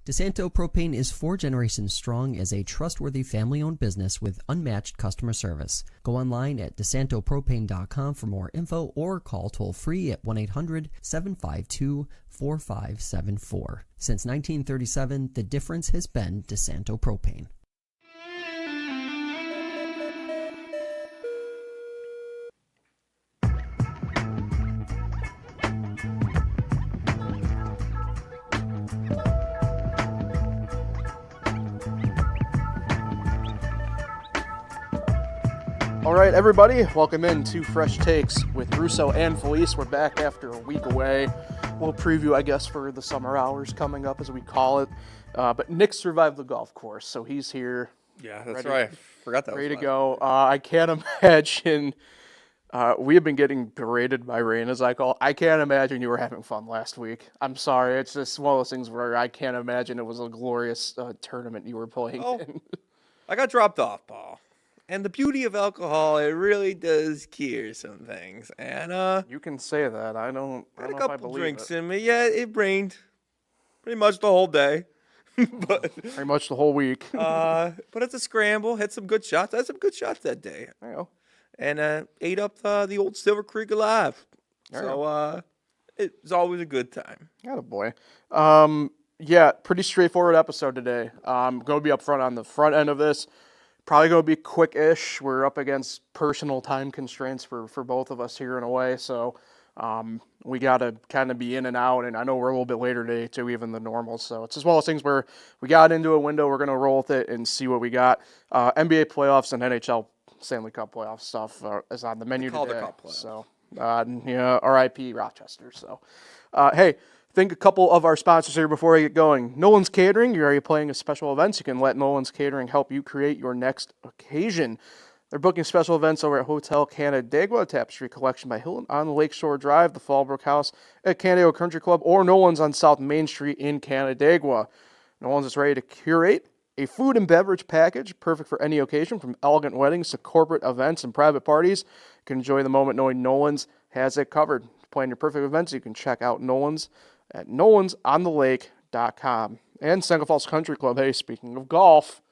DeSanto Propane is 4 generations strong as a trustworthy family-owned business with unmatched customer service. Go online at DeSantoPropane.com for more info or call toll-free at 1-800-752-4574. Since 1937, the difference has been DeSanto Propane. All right, everybody, welcome in to Fresh Takes with Russo and Felice. We're back after a week away. A little preview, I guess, for the summer hours coming up, as we call it. But Nick survived the golf course, so he's here. Yeah, that's right. I forgot that. Ready to go. I can't imagine. We have been getting berated by rain, as I call it. I can't imagine you were having fun last week. I'm sorry. It's just one of those things where I can't imagine it was a glorious tournament you were playing in. I got dropped off, Paul. And the beauty of alcohol, it really does cure some things. And you can say that. I don't had know a if I couple believe drinks it. in me. Yeah, it rained pretty much the whole day. But pretty much the whole week. But it's a scramble. Had some good shots. I had some good shots that day. There you go. And ate up the old Silver Creek Alive. So it was always a good time. Attaboy. Yeah, pretty straightforward episode today. Going to be up front on the front end of this. Probably going to be quick-ish. We're up against personal time constraints for both of us here in a way, so we got to kind of be in and out, and I know we're a little bit later today too, even the normal, so it's just one of those things where we got into a window, we're going to roll with it and see what we got. NBA playoffs and NHL Stanley Cup Playoff stuff is on the menu today. The Cup playoffs. So, yeah, RIP Rochester. So, hey, think a couple of our sponsors here before I get going. Nolan's Catering, you're already playing a special events. You can let Nolan's Catering help you create your next occasion. They're booking special events over at Hotel Canandaigua, Tapestry Collection by Hilton on Lakeshore Drive, the Fallbrook House at Canandaigua Country Club, or Nolan's on South Main Street in Canandaigua. Nolan's is ready to curate a food and beverage package, perfect for any occasion, from elegant weddings to corporate events and private parties. You can enjoy the moment knowing Nolan's has it covered. To plan your perfect events, you can check out Nolan's at nolansonthelake.com. And Seneca Falls Country Club. Hey, speaking of golf,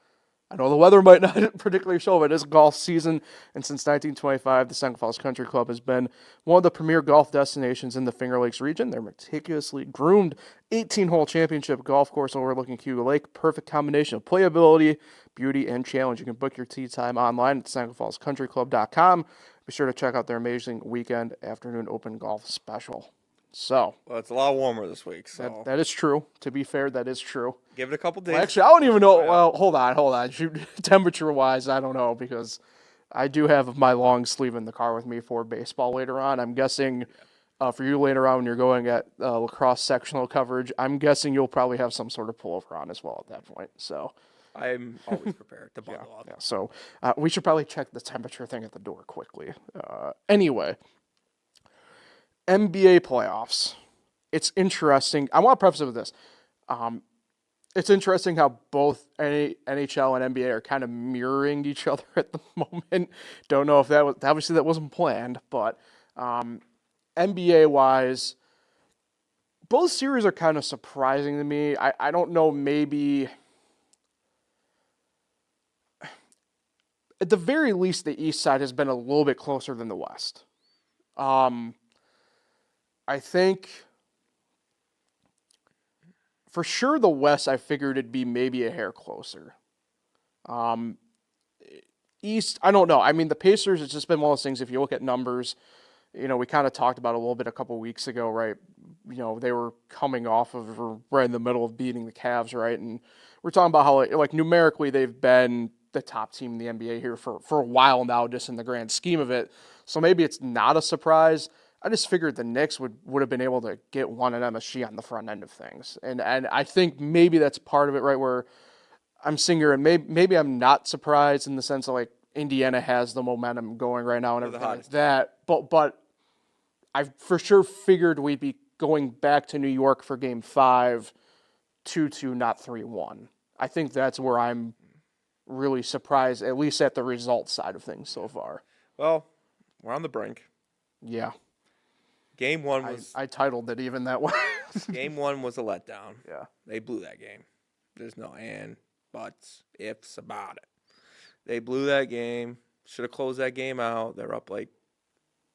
I know the weather might not particularly show, but it is golf season, and since 1925, the Seneca Falls Country Club has been one of the premier golf destinations in the Finger Lakes region. Their meticulously groomed 18-hole championship golf course overlooking Cuba Lake, perfect combination of playability, beauty, and challenge. You can book your tee time online at SenecaFallsCountryClub.com. Be sure to check out their amazing weekend afternoon open golf special. So, well, it's a lot warmer this week. So that is true. To be fair, that is true. Give it a couple days. Well, actually, I don't even know. Well, hold on. Temperature-wise, I don't know, because I do have my long sleeve in the car with me for baseball later on. I'm guessing for you later on when you're going at lacrosse sectional coverage, I'm guessing you'll probably have some sort of pullover on as well at that point. So I'm always prepared to bundle up. Yeah, so we should probably check the temperature thing at the door quickly. Anyway. NBA playoffs. It's interesting. I want to preface it with this. It's interesting how both NHL and NBA are kind of mirroring each other at the moment. Don't know if that was, obviously that wasn't planned, but NBA-wise, both series are kind of surprising to me. I don't know, maybe at the very least the East side has been a little bit closer than the West. I think for sure the West, I figured it'd be maybe a hair closer. East, I don't know. I mean, the Pacers, it's just been one of those things, if you look at numbers, we kind of talked about it a little bit a couple weeks ago, right? They were coming off of, or right in the middle of beating the Cavs, right? And we're talking about how, like numerically, they've been the top team in the NBA here for a while now, just in the grand scheme of it. So maybe it's not a surprise. I just figured the Knicks would have been able to get one at MSG on the front end of things. And I think maybe that's part of it, right, where I'm sitting here and maybe I'm not surprised in the sense of, like, Indiana has the momentum going right now and everything like that. But I for sure figured we'd be going back to New York for Game 5, 2-2, not 3-1. I think that's where I'm really surprised, at least at the result side of things so far. Well, we're on the brink. Yeah. Game 1 was... I titled it even that way. Game 1 was a letdown. Yeah. They blew that game. There's no and, buts, ifs about it. They blew that game. Should have closed that game out. They're up like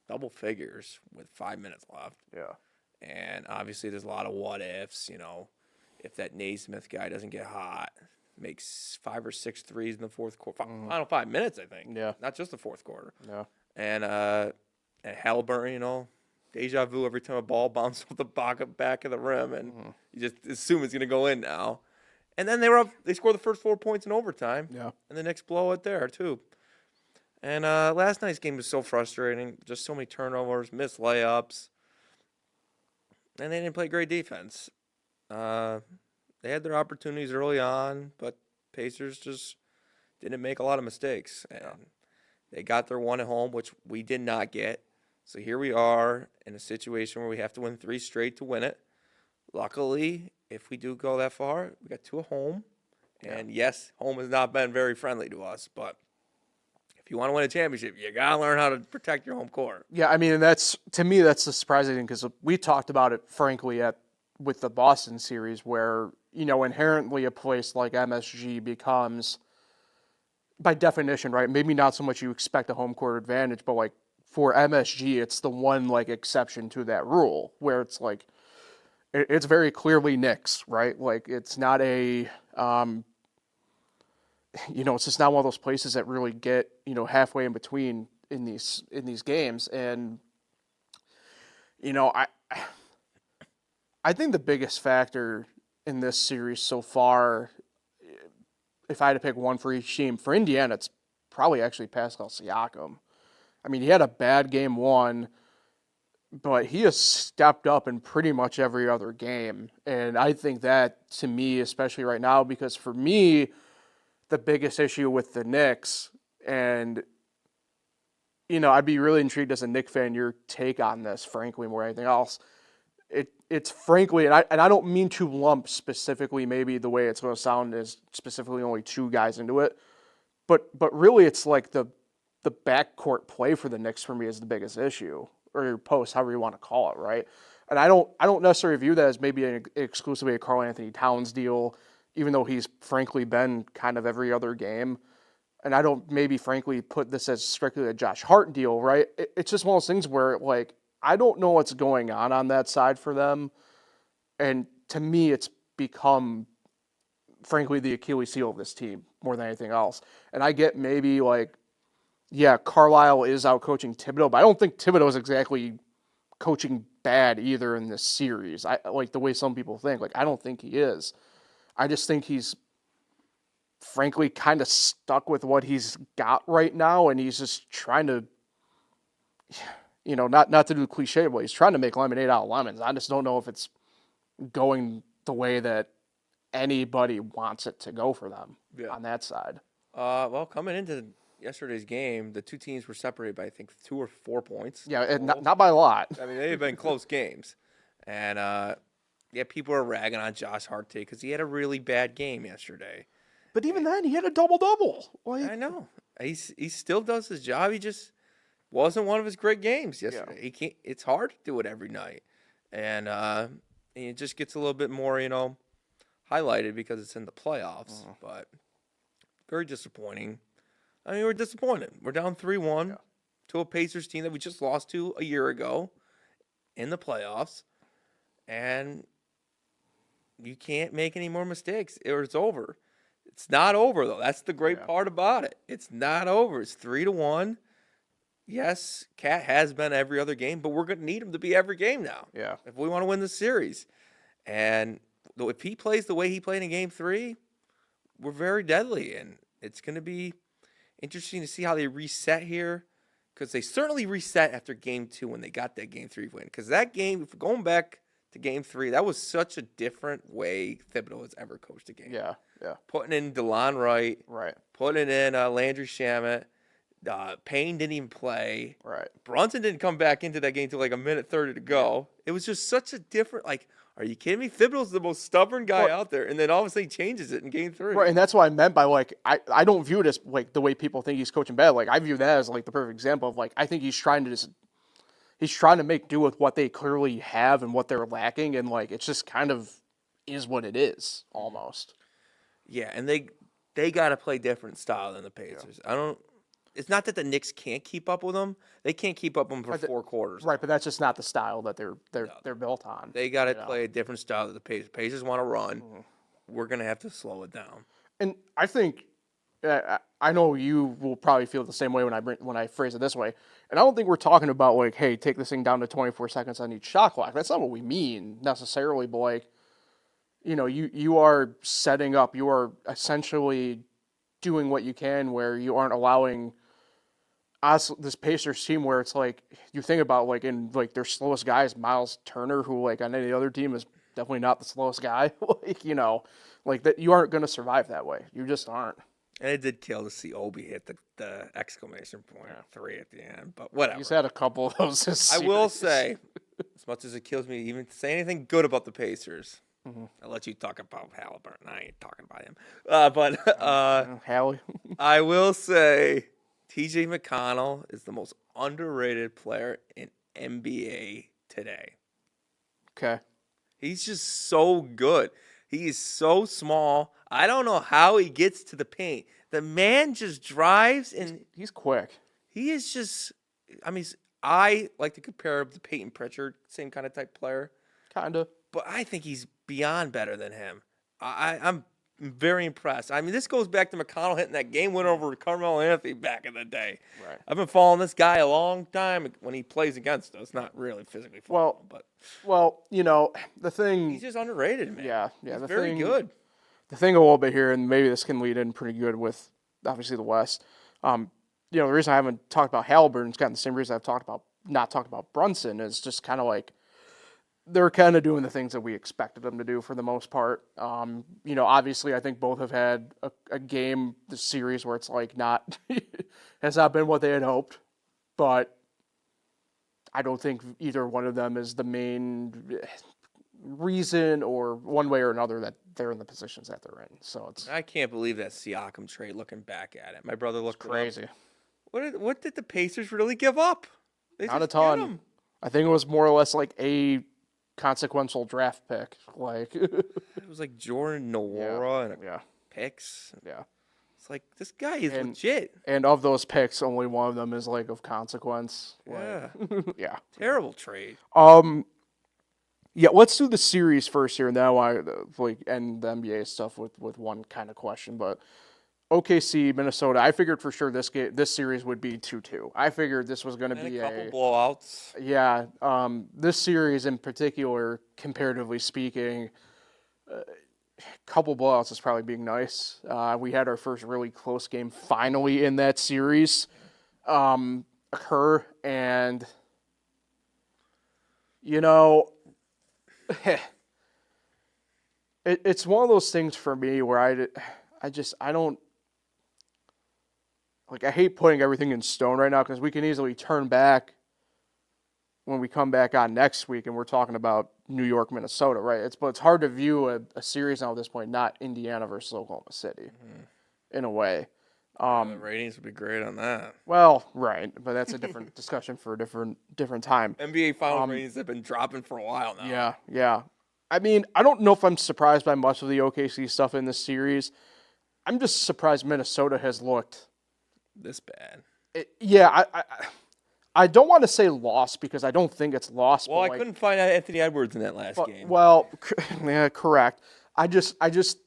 double figures with 5 minutes left. Yeah. And obviously there's a lot of what ifs, if that Naismith guy doesn't get hot, makes 5 or 6 threes in the fourth quarter. Final 5 minutes, I think. Yeah. Not just the fourth quarter. Yeah. And Halliburton, deja vu every time a ball bounces off the back of the rim, and you just assume it's going to go in now. And then they scored the first 4 points in overtime. Yeah. And the Knicks blow it there, too. And last night's game was so frustrating. Just so many turnovers, missed layups. And they didn't play great defense. They had their opportunities early on, but Pacers just didn't make a lot of mistakes. And they got their one at home, which we did not get. So here we are in a situation where we have to win 3 straight to win it. Luckily, if we do go that far, we got 2 at home. And yes, home has not been very friendly to us, but if you want to win a championship, you got to learn how to protect your home court. Yeah, I mean, to me, that's the surprising thing because we talked about it, frankly, with the Boston series where, inherently a place like MSG becomes, by definition, right, maybe not so much you expect a home court advantage, but, like, for MSG, it's the one, like, exception to that rule where it's, like, it's very clearly Knicks, right? Like, it's not a, it's just not one of those places that really get, halfway in between in these games. And, I think the biggest factor in this series so far, if I had to pick one for each team, for Indiana, it's probably actually Pascal Siakam. I mean, he had a bad game 1, but he has stepped up in pretty much every other game. And I think that, to me, especially right now, because for me, the biggest issue with the Knicks, and, I'd be really intrigued as a Knicks fan, your take on this, frankly, more than anything else. It's frankly, and I don't mean to lump specifically maybe the way it's going to sound as specifically only 2 guys into it, but really it's like the backcourt play for the Knicks for me is the biggest issue, or your post, however you want to call it, right? And I don't necessarily view that as maybe exclusively a Karl Anthony Towns deal, even though he's frankly been kind of every other game. And I don't maybe frankly put this as strictly a Josh Hart deal, right? It's just one of those things where, like, I don't know what's going on that side for them. And to me, it's become, frankly, the Achilles heel of this team more than anything else. And I get maybe, like, yeah, Carlisle is out coaching Thibodeau, but I don't think Thibodeau is exactly coaching bad either in this series. I like the way some people think. Like, I don't think he is. I just think he's, frankly, kind of stuck with what he's got right now, and he's just trying to, not to do the cliche, but he's trying to make lemonade out of lemons. I just don't know if it's going the way that anybody wants it to go for them on that side. Well, coming into yesterday's game, the 2 teams were separated by, I think, 2 or 4 points. Yeah, and not by a lot. I mean, they've been close games. And, people are ragging on Josh Hart today because he had a really bad game yesterday. But even then, he had a double-double. I know. He still does his job. He just wasn't one of his great games yesterday. Yeah. He can't. It's hard to do it every night. And it just gets a little bit more, highlighted because it's in the playoffs. But very disappointing. I mean, we're disappointed. We're down 3-1 to a Pacers team that we just lost to a year ago in the playoffs. And you can't make any more mistakes or it's over. It's not over, though. That's the great part about it. It's not over. It's 3-1. Yes, Cat has been every other game, but we're going to need him to be every game now. Yeah. If we want to win the series. And if he plays the way he played in Game 3, we're very deadly. And it's going to be interesting to see how they reset here. Because they certainly reset after Game 2 when they got that Game 3 win. Because that game, if we're going back to Game 3, that was such a different way Thibodeau has ever coached a game. Yeah. Putting in DeLon Wright. Right. Putting in Landry Shamet. Payne didn't even play. Right. Brunson didn't come back into that game until like a minute 30 to go. It was just such a different, are you kidding me? Thibodeau's the most stubborn guy out there, and then all of a sudden he changes it in Game 3. Right, and that's what I meant by, I don't view it as, the way people think he's coaching bad. I view that as, the perfect example of, I think he's trying to make do with what they clearly have and what they're lacking, and, it's just kind of is what it is, almost. Yeah, and they got to play different style than the Pacers. It's not that the Knicks can't keep up with them. They can't keep up with them for 4 quarters. Right, but that's just not the style that they're built on. They got to play a different style than the Pacers. Pacers want to run. Mm-hmm. We're going to have to slow it down. And I think I know you will probably feel the same way when I phrase it this way. And I don't think we're talking about like, hey, take this thing down to 24 seconds on each shot clock. That's not what we mean necessarily. But like, you are setting up. You are essentially doing what you can where you aren't allowing us, this Pacers team, where it's like you think about like in like their slowest guy is Miles Turner, who like on any other team is definitely not the slowest guy. Like that you aren't going to survive that way. You just aren't. And it did kill to see Obi hit the exclamation point 3 at the end, but whatever. He's had a couple of those this series. I will say, as much as it kills me to even say anything good about the Pacers, I'll let you talk about Halliburton. I ain't talking about him. Hallie. I will say TJ McConnell is the most underrated player in NBA today. Okay. He's just so good. He is so small. I don't know how he gets to the paint. The man just drives, and he's quick. He is just, I like to compare him to Peyton Pritchard, same kind of type player. Kind of. But I think he's beyond better than him. I'm very impressed. This goes back to McConnell hitting that game winner over Carmelo Anthony back in the day. Right. I've been following this guy a long time when he plays against us. Not really physically following him, but. Well, the thing. He's just underrated, man. Yeah. He's very good. The thing a little bit here, and maybe this can lead in pretty good with, obviously, the West. The reason I haven't talked about Halliburton is kind of the same reason I've not talked about Brunson, is just kind of like they're kind of doing the things that we expected them to do for the most part. Obviously, I think both have had a game, the series, where it's like has not been what they had hoped, but I don't think either one of them is the main reason or one way or another that they're in the positions that they're in. So I can't believe that Siakam trade. Looking back at it, my brother looked crazy. What did the Pacers really give up? Not a ton. I think it was more or less like a consequential draft pick. Like it was like Jordan Nwora and picks. Yeah. It's like this guy is legit. And of those picks, only one of them is like of consequence. Yeah. Yeah. Terrible trade. Yeah, let's do the series first here, and then I want to end the NBA stuff with one kind of question. But OKC, Minnesota, I figured for sure this series would be 2-2. I figured this was going to be a couple blowouts. Yeah, this series in particular, comparatively speaking, a couple blowouts is probably being nice. We had our first really close game finally in that series occur, and it's one of those things for me where I don't like. I hate putting everything in stone right now because we can easily turn back when we come back on next week and we're talking about New York, Minnesota, right? But it's hard to view a series now at this point, not Indiana versus Oklahoma City, in a way. The ratings would be great on that. Well, right, but that's a different discussion for a different time. NBA Final ratings have been dropping for a while now. Yeah. I don't know if I'm surprised by much of the OKC stuff in this series. I'm just surprised Minnesota has looked this bad. I don't want to say lost because I don't think it's lost. Well, I couldn't find Anthony Edwards in that last game. Well, yeah, correct. I just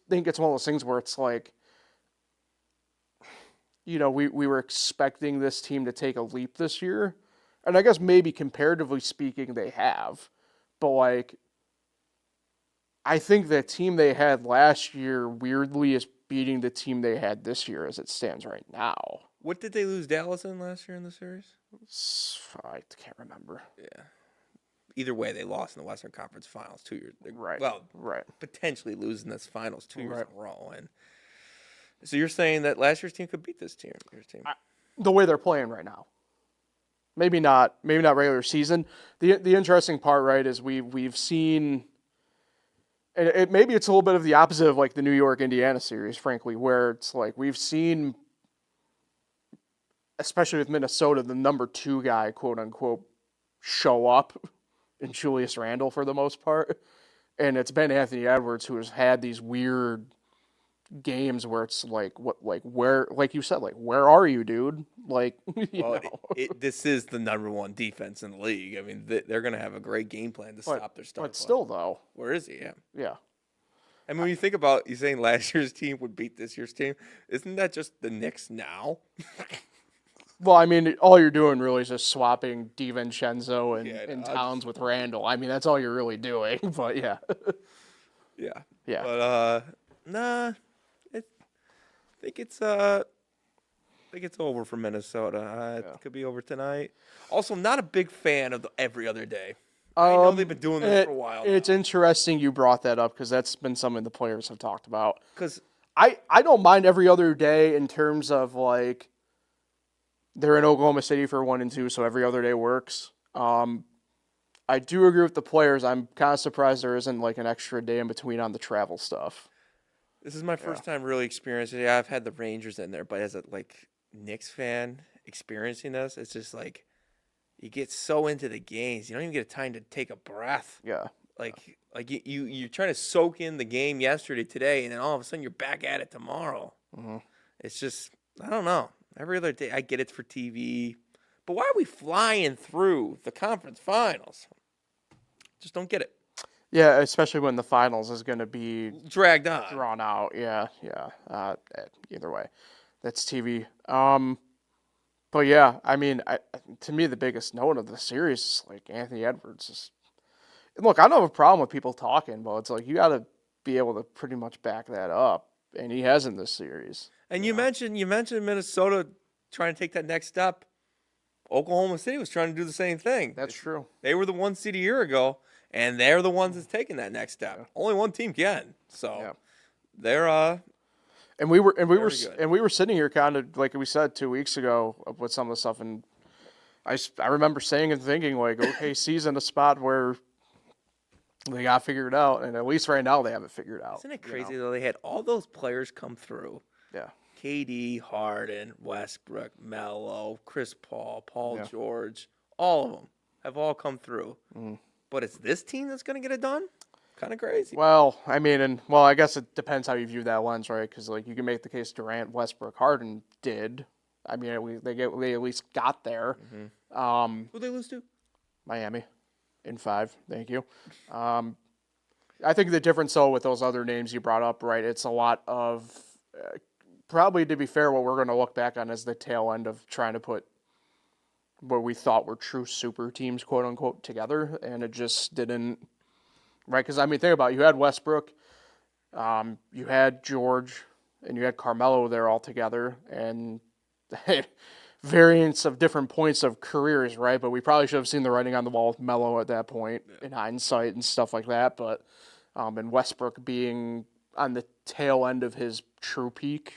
think it's one of those things where it's like, we were expecting this team to take a leap this year. And I guess maybe comparatively speaking, they have. But, I think the team they had last year, weirdly, is beating the team they had this year as it stands right now. What did they lose Dallas in last year in the series? I can't remember. Yeah. Either way, they lost in the Western Conference Finals 2 years. Right. Well, right. Potentially losing this Finals 2 years in a row. And so you're saying that last year's team could beat this team? The way they're playing right now. Maybe not regular season. The interesting part, right, is we've seen, and maybe it's a little bit of the opposite of like the New York Indiana series, frankly, where it's like we've seen, especially with Minnesota, the number 2 guy, quote unquote, show up in Julius Randle for the most part, and it's been Anthony Edwards who has had these weird games where it's like, where, like you said, like, where are you, dude? Like, Well, this is the number one defense in the league. I mean, they're going to have a great game plan to stop their star But player. still, though. Where is he? Yeah. Yeah. I mean, when you think about you saying last year's team would beat this year's team, isn't that just the Knicks now? Well, I mean, all you're doing really is just swapping DiVincenzo and I Towns with Randall. I mean, that's all you're really doing. But yeah. Yeah. Yeah. But nah, I think it's over for Minnesota. It could be over tonight. Also, not a big fan of the every other day. I know they've been doing this for a while. It's interesting you brought that up because that's been something the players have talked about. Because I don't mind every other day in terms of like they're in Oklahoma City for 1 and 2, so every other day works. I do agree with the players. I'm kind of surprised there isn't like an extra day in between on the travel stuff. this is my first time really experiencing it. I've had the Rangers in there, but as a Knicks fan experiencing this, it's just like you get so into the games, you don't even get time to take a breath. Yeah. You're trying to soak in the game yesterday, today, and then all of a sudden you're back at it tomorrow. Mm-hmm. It's just, I don't know. Every other day, I get it's for TV, but why are we flying through the conference finals? Just don't get it. Yeah, especially when the finals is going to be Dragged on. drawn out. Yeah. Either way, that's TV. But yeah, I mean, to me, the biggest note of the series is like Anthony Edwards. Look, I don't have a problem with people talking, but it's like you got to be able to pretty much back that up, and he has in this series. And you mentioned Minnesota trying to take that next step. Oklahoma City was trying to do the same thing. That's true. They were the 1 seed a year ago, and they're the ones that's taking that next step. Yeah. Only one team can. So Yeah. they're And we were good. sitting here kind of like we said 2 weeks ago with some of the stuff, and I remember saying and thinking like, OKC's in a spot where they got figured out, and at least right now they have it figured out. Isn't it crazy though? They had all those players come through. Yeah. KD, Harden, Westbrook, Melo, Chris Paul, Paul Yeah. George, all of them have all come through. Mm. But it's this team that's going to get it done? Kind of crazy. Well, I mean, I guess it depends how you view that lens, right? Because like you can make the case Durant, Westbrook, Harden did. I mean, they at least got there. Mm-hmm. Who they lose to? Miami, in 5. Thank you. I think the difference though with those other names you brought up, right? It's a lot of probably, to be fair, what we're going to look back on is the tail end of trying to put what we thought were true super teams, quote unquote, together, and it just didn't. Right, because I mean, think about it. You had Westbrook, you had George, and you had Carmelo there all together, and variants of different points of careers, right? But we probably should have seen the writing on the wall with Melo at that point in hindsight and stuff like that. But and Westbrook being on the tail end of his true peak,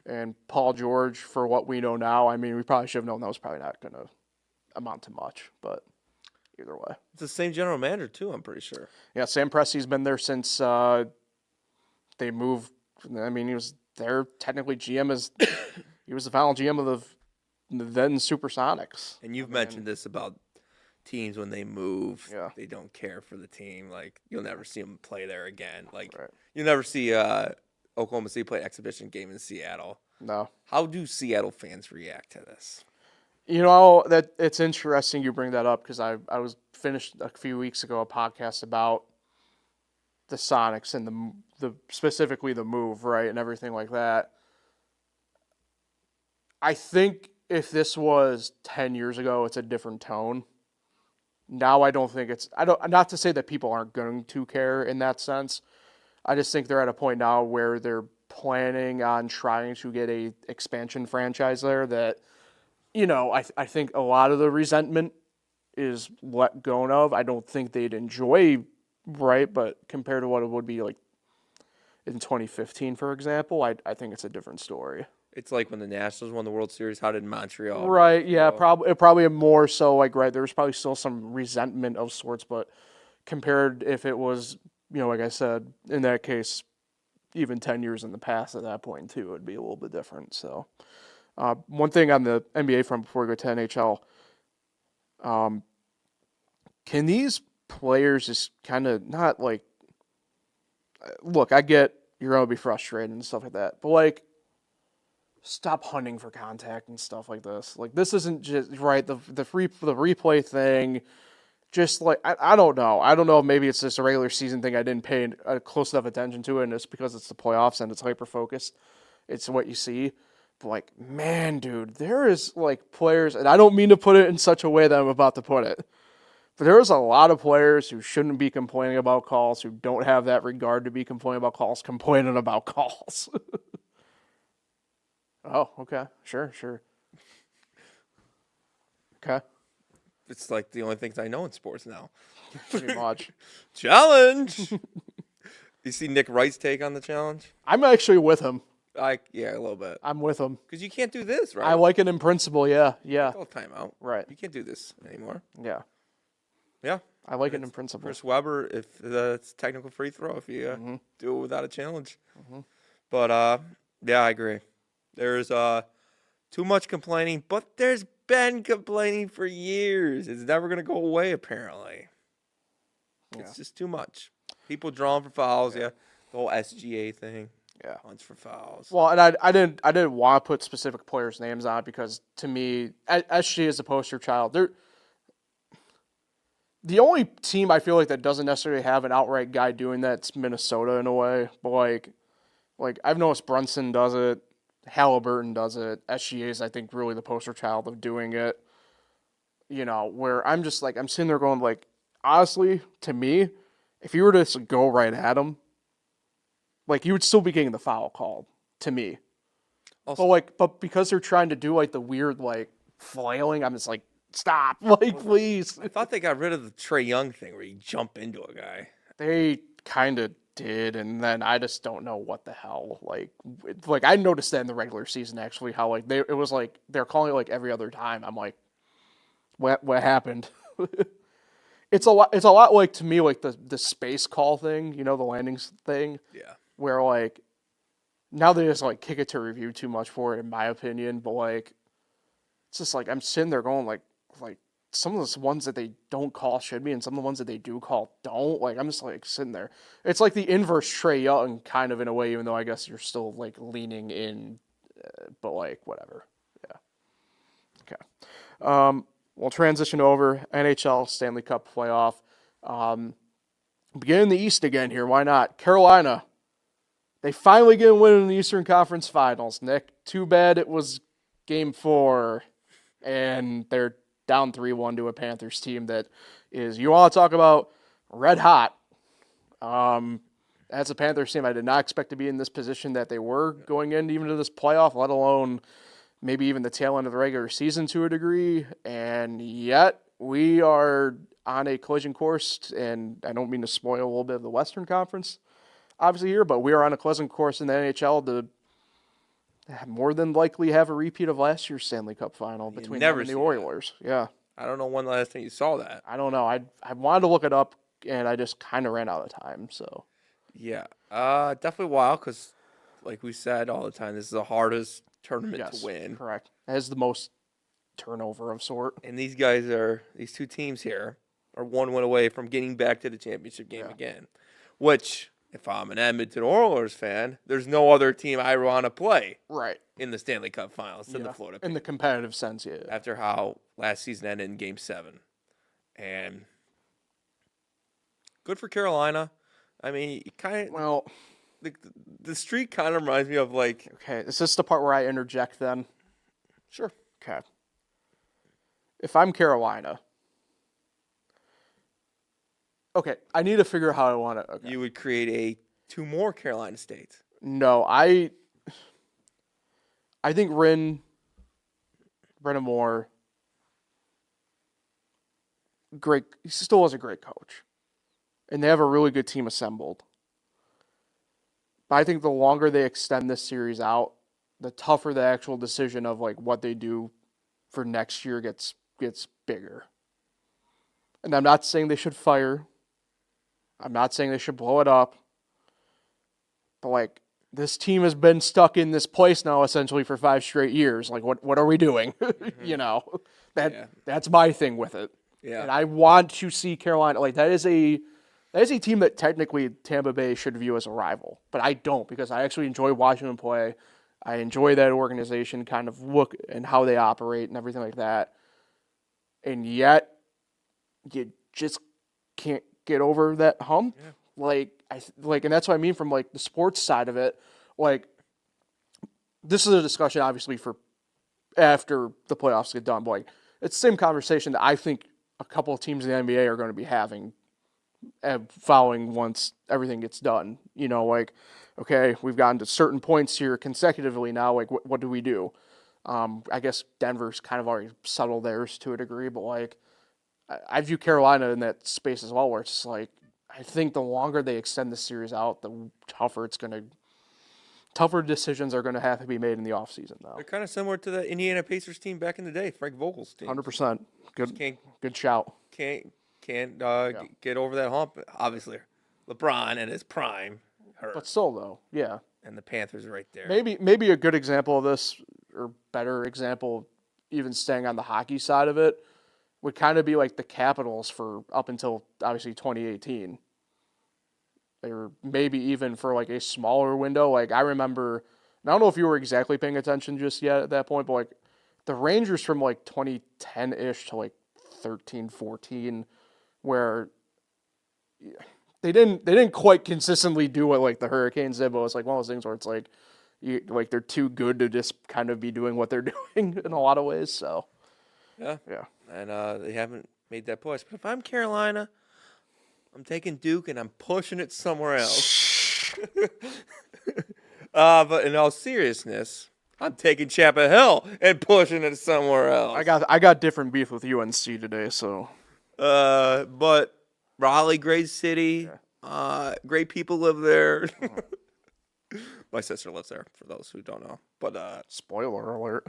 and Paul George, for what we know now, I mean, we probably should have known that was probably not going to amount to much, but. Either way. It's the same general manager, too, I'm pretty sure. Yeah, Sam Presti's been there since they moved. I mean, he was there technically GM he was the final GM of the then Supersonics. And you've mentioned this about teams when they move, Yeah. they don't care for the team. Like, you'll never see them play there again. Like, Right. you'll never see Oklahoma City play an exhibition game in Seattle. No. How do Seattle fans react to this? You know, that it's interesting you bring that up because I was finished a few weeks ago a podcast about the Sonics and the specifically the move, right, and everything like that. I think if this was 10 years ago, it's a different tone. Now I don't think not to say that people aren't going to care in that sense. I just think they're at a point now where they're planning on trying to get a expansion franchise there that, you know, I think a lot of the resentment is let go of. I don't think they'd enjoy, right? But compared to what it would be like in 2015, for example, I think it's a different story. It's like when the Nationals won the World Series. How did Montreal? Right, yeah, probably more so like, right, there's probably still some resentment of sorts, but compared if it was, you know, like I said, in that case, even 10 years in the past at that point too, it would be a little bit different, so... one thing on the NBA front before we go to NHL, can these players just kind of not like, look, I get, you're going to be frustrated and stuff like that. But, like, stop hunting for contact and stuff like this. Like, this isn't just, right, the replay thing, just, like, I don't know. I don't know if maybe it's just a regular season thing I didn't pay close enough attention to it, and it's because it's the playoffs and it's hyper-focused. It's what you see. But, like, man, dude, there is, like, players, and I don't mean to put it in such a way that I'm about to put it, but there's a lot of players who shouldn't be complaining about calls, who don't have that regard to be complaining about calls. Oh, okay. Sure. Okay. It's like the only things I know in sports now. Pretty much. Challenge! You see Nick Wright's take on the challenge? I'm actually with him. Yeah, a little bit. I'm with him. Because you can't do this, right? I like it in principle, yeah. Call timeout. Right. You can't do this anymore. Yeah. Yeah. I like it in principle. Chris Webber, if it's technical free throw, if you do it without a challenge. But, yeah, I agree. There's too much complaining, but there's been complaining for years. It's never going to go away, apparently. Yeah. It's just too much. People drawing for fouls, yeah. The whole SGA thing. Yeah. Hunts for fouls. Well, and I didn't want to put specific players' names on it because, to me, SGA is the poster child. The only team I feel like that doesn't necessarily have an outright guy doing that's Minnesota in a way. But like I've noticed Brunson does it, Halliburton does it. SGA is, I think, really the poster child of doing it. You know, where I'm just like, I'm sitting there going, like, honestly, to me, if you were to just go right at him, like, you would still be getting the foul called, to me. Also, but because they're trying to do, like, the weird, like, flailing, I'm just like, stop, like, please. I thought they got rid of the Trae Young thing where you jump into a guy. They kind of did, and then I just don't know what the hell. Like I noticed that in the regular season, actually, how, like, it was like they're calling it, like, every other time. I'm like, what happened? It's a lot like, to me, like the space call thing, you know, the landings thing. Yeah. Where, like, now they just, like, kick it to review too much for it, in my opinion. But, like, it's just like I'm sitting there going, like some of the ones that they don't call should be, and some of the ones that they do call don't. Like, I'm just, like, sitting there. It's like the inverse Trae Young, kind of, in a way, even though I guess you're still, like, leaning in, but, like, whatever. Yeah. Okay. We'll transition over NHL Stanley Cup Playoff. Beginning in the East again here. Why not? Carolina. They finally get a win in the Eastern Conference Finals, Nick. Too bad it was Game 4, and they're down 3-1 to a Panthers team that is, you want to talk about red hot. As a Panthers team, I did not expect to be in this position that they were going in even to this playoff, let alone maybe even the tail end of the regular season to a degree. And yet we are on a collision course, and I don't mean to spoil a little bit of the Western Conference, obviously, here, but we are on a collision course in the NHL to more than likely have a repeat of last year's Stanley Cup Final between them and the Oilers. Yeah. I don't know when the last time you saw that. I don't know. I wanted to look it up, and I just kind of ran out of time. So. Yeah. Definitely wild because, like we said all the time, this is the hardest tournament to win. Correct. It has the most turnover of sort. And these two teams here are one win away from getting back to the championship game again. Which, if I'm an Edmonton Oilers fan, there's no other team I want to play in the Stanley Cup Finals than the Florida Panthers. In the competitive sense, yeah. After how last season ended in Game 7. And good for Carolina. I mean, the streak kind of reminds me of, like... Okay, is this the part where I interject then? Sure. Okay. If I'm Carolina... Okay, I need to figure out how I want to... Okay. You would create two more Carolina states. No, I think Brennan Moore, great. He still is a great coach, and they have a really good team assembled. But I think the longer they extend this series out, the tougher the actual decision of, like, what they do for next year gets bigger. And I'm not saying they should fire. I'm not saying they should blow it up. But, like, this team has been stuck in this place now essentially for 5 straight years. Like, what are we doing? Mm-hmm. You know, that's my thing with it. Yeah. And I want to see Carolina, like, that is a That is a team that technically Tampa Bay should view as a rival, but I don't because I actually enjoy watching them play. I enjoy that organization kind of look and how they operate and everything like that. And yet, you just can't get over that hump. Yeah. And that's what I mean from like the sports side of it. Like, this is a discussion obviously for after the playoffs get done, but like it's the same conversation that I think a couple of teams in the NBA are going to be having following once everything gets done. You know, like, okay, we've gotten to certain points here consecutively now. Like, what do we do? I guess Denver's kind of already settled theirs to a degree, but like, I view Carolina in that space as well, where it's just like, I think the longer they extend the series out, the tougher decisions are going to have to be made in the offseason, though. They're kind of similar to the Indiana Pacers team back in the day, Frank Vogel's team. 100%. Good shout. Can't get over that hump. Obviously, LeBron in his prime hurt. But still, though, yeah. And the Panthers are right there. Maybe a good example of this, or better example, even staying on the hockey side of it, would kind of be like the Capitals for up until, obviously, 2018. Or maybe even for like a smaller window. Like I remember, I don't know if you were exactly paying attention just yet at that point, but like the Rangers from like 2010-ish to like 13, 14, where they didn't quite consistently do what like the Hurricanes did, but it was like one of those things where it's like they're too good to just kind of be doing what they're doing in a lot of ways. So yeah, and they haven't made that push. But if I'm Carolina, I'm taking Duke and I'm pushing it somewhere else. But in all seriousness, I'm taking Chapel Hill and pushing it somewhere else. I got different beef with UNC today, so. But Raleigh, great city. Yeah. Great people live there. My sister lives there, for those who don't know. But spoiler alert.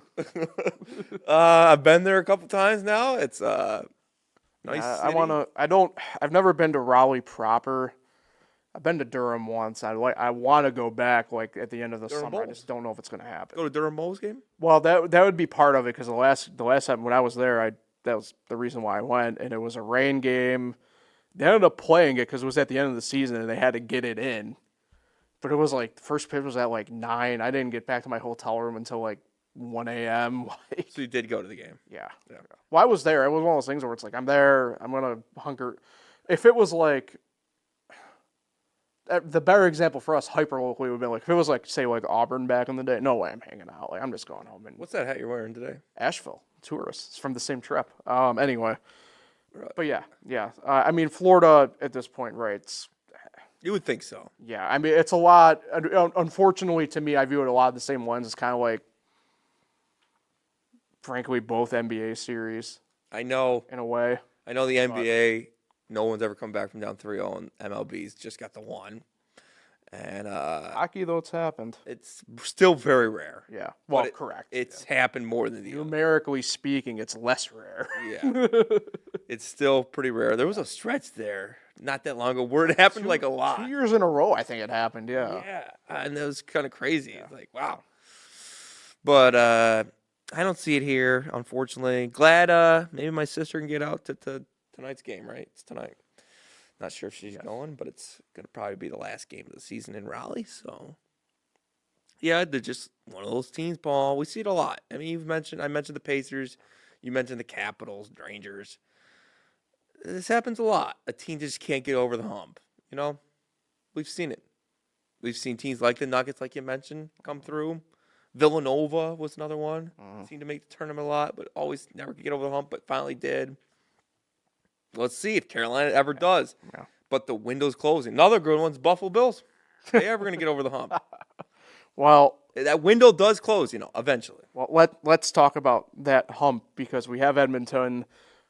I've been there a couple times now. It's nice city. I've never been to Raleigh proper. I've been to Durham once. I want to go back like at the end of the Durham summer. Bowls. I just don't know if it's going to happen. Go to Durham Bowls game? Well, that would be part of it because the last time when I was there, that was the reason why I went, and it was a rain game. They ended up playing it because it was at the end of the season and they had to get it in. But it was like the first pitch was at like 9. I didn't get back to my hotel room until like 1 a.m. So you did go to the game? Yeah. Well, I was there. It was one of those things where it's like, I'm there. I'm going to hunker. If it was like, the better example for us hyper locally would be like, if it was like, say, like Auburn back in the day, no way I'm hanging out. Like, I'm just going home. And what's that hat you're wearing today? Asheville. Tourists. It's from the same trip. Anyway. But yeah. I mean, Florida at this point, right? You would think so. Yeah. I mean, it's a lot. Unfortunately, to me, I view it a lot of the same lens. It's kind of like, frankly, both NBA series. I know. In a way. I know the NBA, no one's ever come back from down 3-0, and MLB's just got the one. And hockey, though, it's happened. It's still very rare. Yeah. Well, correct. It's happened more than the numerically speaking, it's less rare. Yeah. It's still pretty rare. There was a stretch there not that long ago where it happened like a lot. 2 years in a row, I think it happened, yeah. Yeah. And it was kind of crazy. Yeah. It's like, wow. But I don't see it here, unfortunately. Glad maybe my sister can get out to tonight's game, right? It's tonight. Not sure if she's going, but it's going to probably be the last game of the season in Raleigh. So, yeah, they're just one of those teams, Paul. We see it a lot. I mean, I mentioned the Pacers. You mentioned the Capitals, Rangers. This happens a lot. A team just can't get over the hump. You know, we've seen it. We've seen teams like the Nuggets, like you mentioned, come through. Villanova was another one. Seemed to make the tournament a lot, but always never could get over the hump, but finally did. Let's see if Carolina ever does. Yeah. But the window's closing. Another good one's Buffalo Bills. Are they ever going to get over the hump? Well, that window does close, eventually. Well, let's talk about that hump because we have Edmonton,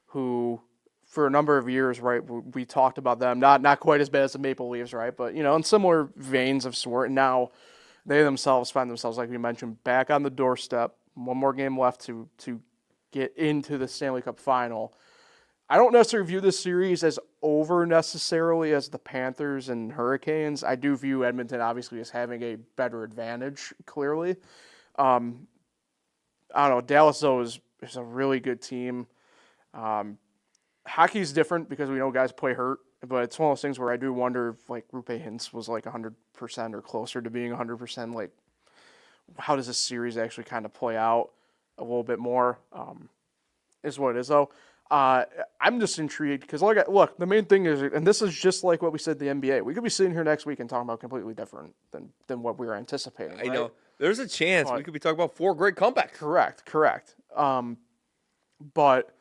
who for a number of years, right, we talked about them, not quite as bad as the Maple Leafs, right, but in similar veins of sort. And now they themselves find themselves, like we mentioned, back on the doorstep. One more game left to get into the Stanley Cup Final. I don't necessarily view this series as over necessarily as the Panthers and Hurricanes. I do view Edmonton obviously as having a better advantage, clearly. I don't know. Dallas, though, is a really good team. Hockey's different because we know guys play hurt But it's one of those things where I do wonder if, like, Rupe Hintz was, like, 100% or closer to being 100%. Like, how does this series actually kind of play out a little bit more is what it is, though. I'm just intrigued because, look, the main thing is, and this is just like what we said the NBA. We could be sitting here next week and talking about completely different than what we were anticipating. I know. There's a chance we could be talking about 4 great comebacks. Correct. But,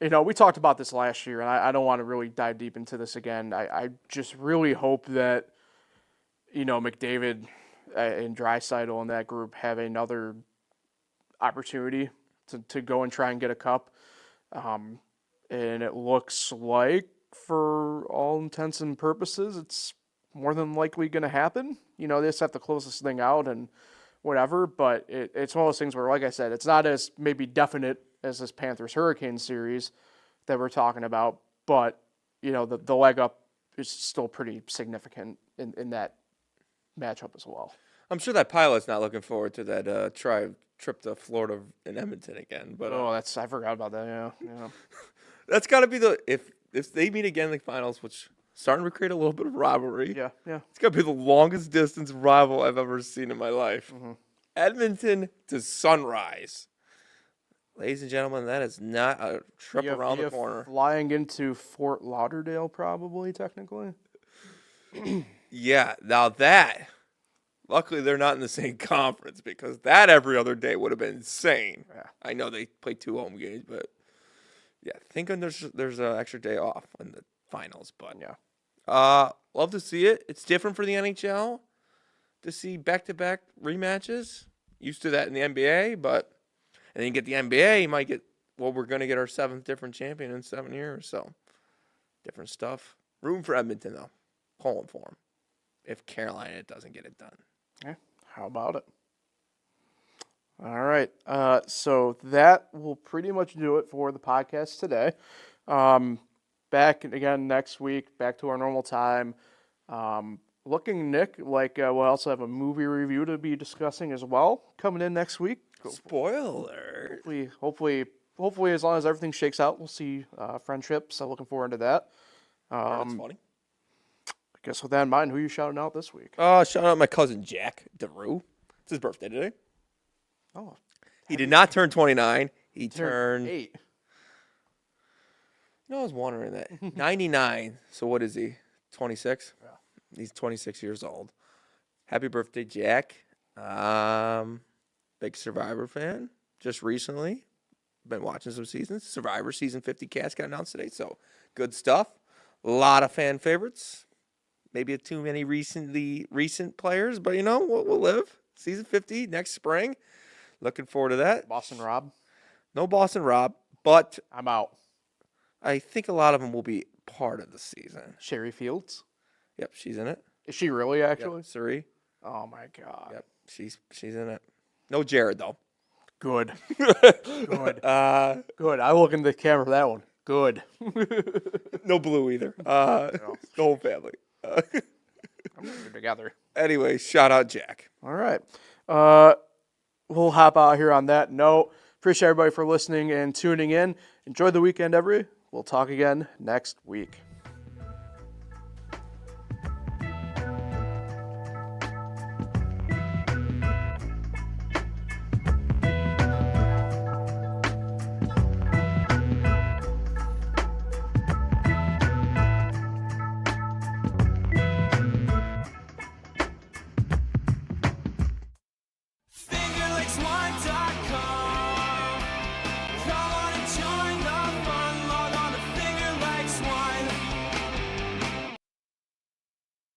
we talked about this last year, and I don't want to really dive deep into this again. I just really hope that, McDavid and Draisaitl and that group have another opportunity to go and try and get a cup. And it looks like, for all intents and purposes, it's more than likely going to happen. They just have to close this thing out and whatever. But it's one of those things where, like I said, it's not as maybe definite as this Panthers-Hurricanes series that we're talking about. But, the leg up is still pretty significant in that matchup as well. I'm sure that pilot's not looking forward to that trip to Florida and Edmonton again. But I forgot about that. Yeah. That's got to be if they meet again in the finals, which starting to create a little bit of rivalry. Yeah. It's got to be the longest distance rival I've ever seen in my life. Mm-hmm. Edmonton to Sunrise. Ladies and gentlemen, that is not a trip around the corner. Flying into Fort Lauderdale, probably, technically. Yeah, now that, luckily they're not in the same conference because that every other day would have been insane. Yeah. I know they play 2 home games, but yeah, thinking there's an extra day off in the finals. But yeah, love to see it. It's different for the NHL to see back-to-back rematches. Used to that in the NBA, but and then you get the NBA, you might get we're going to get our 7th different champion in 7 years, so different stuff. Room for Edmonton though, pulling for them if Carolina doesn't get it done. Yeah, how about it? All right, so that will pretty much do it for the podcast today. Back again next week, back to our normal time. Looking, Nick, like we'll also have a movie review to be discussing as well coming in next week. Spoiler. Hopefully, as long as everything shakes out, we'll see Friendship. So looking forward to that. That's funny. I guess with that in mind, who are you shouting out this week? Shout out my cousin Jack DeRue. It's his birthday today. Oh, he did not turn 29. He turned 8. I was wondering that. 99. So what is he? 26? Yeah. He's 26 years old. Happy birthday, Jack. Big Survivor fan. Just recently. Been watching some seasons. Survivor Season 50 cast got announced today, so good stuff. A lot of fan favorites. Maybe too many recent players, but we'll live. Season 50 next spring. Looking forward to that. Boston Rob? No Boston Rob, but I'm out. I think a lot of them will be part of the season. Sherry Fields? Yep, she's in it. Is she really, actually? Yep, Suri. Oh, my God. Yep, she's in it. No Jared, though. Good. Good. Good. I look into the camera for that one. Good. No Blue either. The whole family. I'm together. Anyway, shout out Jack. All right. We'll hop out here on that note. Appreciate everybody for listening and tuning in. Enjoy the weekend, everybody. We'll talk again next week.